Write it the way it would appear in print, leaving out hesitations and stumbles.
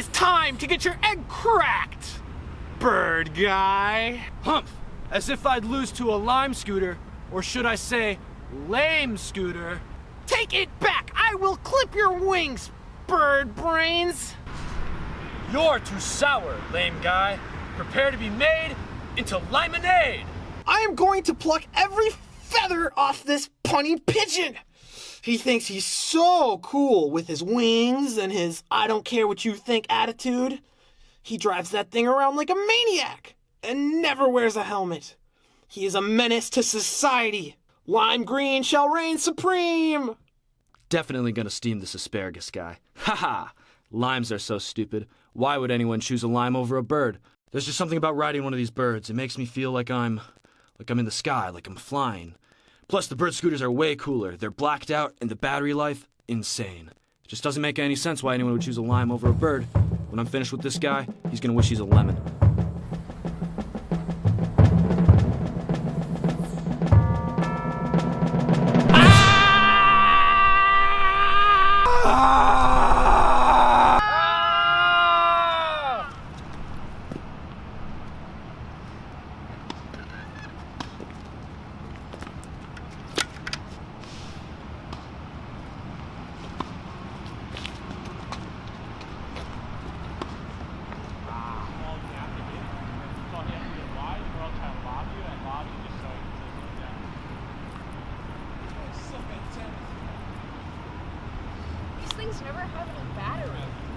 is time to get your egg cracked, bird guy. Humph! As if I'd lose to a lime scooter, or should I say, lame scooter. Take it back! I will clip your wings, bird brains! You're too sour, lame guy. Prepare to be made into limonade! I am going to pluck every feather off this punny pigeon! He thinks he's so cool with his wings and his I don't care what you think attitude. He drives that thing around like a maniac and never wears a helmet. He is a menace to society. Lime green shall reign supreme! Definitely gonna steam this asparagus guy. Haha! Limes are so stupid. Why would anyone choose a lime over a bird? There's just something about riding one of these birds. It makes me feel like I'm in the sky, like I'm flying. Plus, the bird scooters are way cooler. They're blacked out, and the battery life, insane. It just doesn't make any sense why anyone would choose a lime over a bird. When I'm finished with this guy, he's gonna wish he's a lemon. These things never have any battery.